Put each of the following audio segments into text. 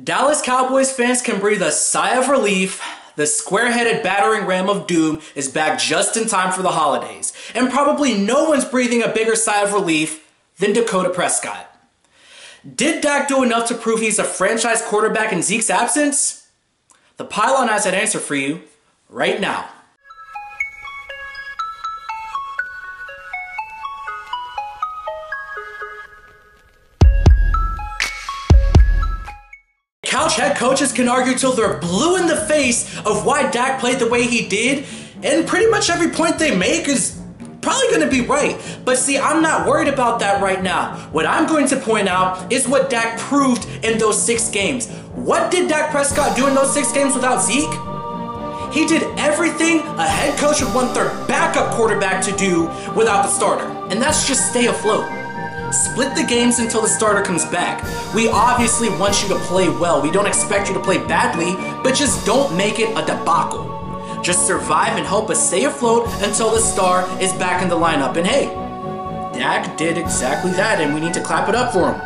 Dallas Cowboys fans can breathe a sigh of relief. The square-headed battering ram of doom is back just in time for the holidays. And probably no one's breathing a bigger sigh of relief than Dak Prescott. Did Dak do enough to prove he's a franchise quarterback in Zeke's absence? The Pylon has that answer for you right now. Couch head coaches can argue till they're blue in the face of why Dak played the way he did, and pretty much every point they make is probably going to be right. But see, I'm not worried about that right now. What I'm going to point out is what Dak proved in those 6 games. What did Dak Prescott do in those 6 games without Zeke? He did everything a head coach would want their backup quarterback to do without the starter, and that's just stay afloat. Split the games until the starter comes back. We obviously want you to play well. We don't expect you to play badly, but just don't make it a debacle. Just survive and help us stay afloat until the star is back in the lineup. And hey, Dak did exactly that, and we need to clap it up for him.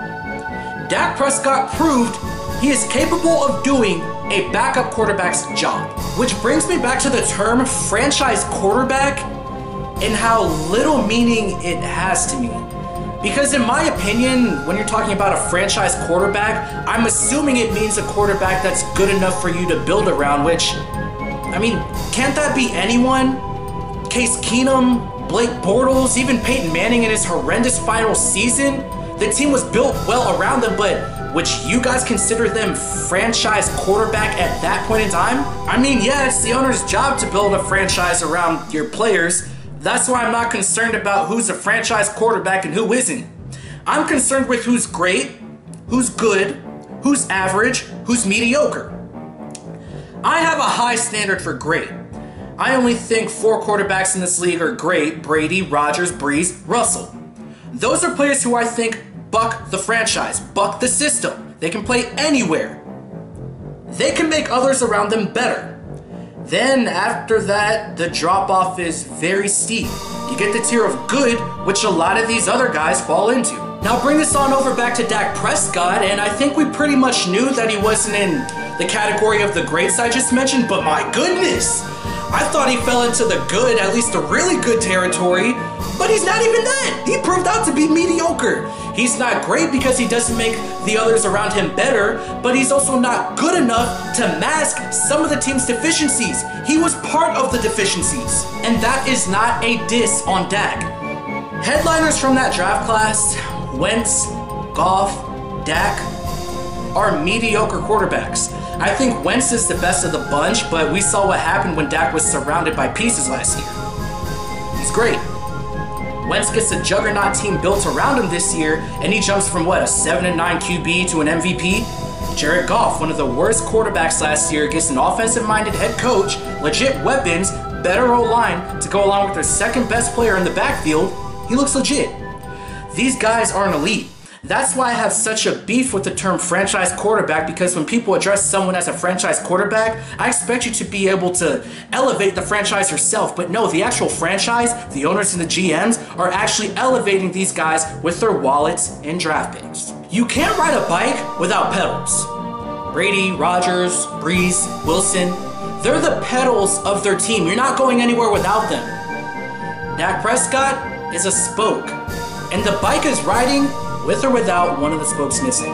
Dak Prescott proved he is capable of doing a backup quarterback's job. Which brings me back to the term franchise quarterback and how little meaning it has to me. Because in my opinion, when you're talking about a franchise quarterback, I'm assuming it means a quarterback that's good enough for you to build around, which, I mean, can't that be anyone? Case Keenum, Blake Bortles, even Peyton Manning in his horrendous final season? The team was built well around them, but would you guys consider them franchise quarterback at that point in time? I mean, yeah, it's the owner's job to build a franchise around your players. That's why I'm not concerned about who's a franchise quarterback and who isn't. I'm concerned with who's great, who's good, who's average, who's mediocre. I have a high standard for great. I only think 4 quarterbacks in this league are great: Brady, Rodgers, Breeze, Russell. Those are players who I think buck the franchise, buck the system. They can play anywhere. They can make others around them better. Then after that, the drop-off is very steep. You get the tier of good, which a lot of these other guys fall into. Now bring this on over back to Dak Prescott, and I think we pretty much knew that he wasn't in the category of the greats I just mentioned, but my goodness! I thought he fell into the good, at least a really good territory, but he's not even that! He proved out to be mediocre. He's not great because he doesn't make the others around him better, but he's also not good enough to mask some of the team's deficiencies. He was part of the deficiencies, and that is not a diss on Dak. Headliners from that draft class, Wentz, Goff, Dak, are mediocre quarterbacks. I think Wentz is the best of the bunch, but we saw what happened when Dak was surrounded by pieces last year. He's great. Wentz gets a juggernaut team built around him this year, and he jumps from what, a 7-9 QB to an MVP? Jared Goff, one of the worst quarterbacks last year, gets an offensive-minded head coach, legit weapons, better O-line to go along with their second best player in the backfield. He looks legit. These guys aren't elite. That's why I have such a beef with the term franchise quarterback, because when people address someone as a franchise quarterback, I expect you to be able to elevate the franchise yourself. But no, the actual franchise, the owners and the GMs, are actually elevating these guys with their wallets and draft picks. You can't ride a bike without pedals. Brady, Rodgers, Breeze, Wilson, they're the pedals of their team. You're not going anywhere without them. Dak Prescott is a spoke, and the bike is riding with or without one of the spokes missing.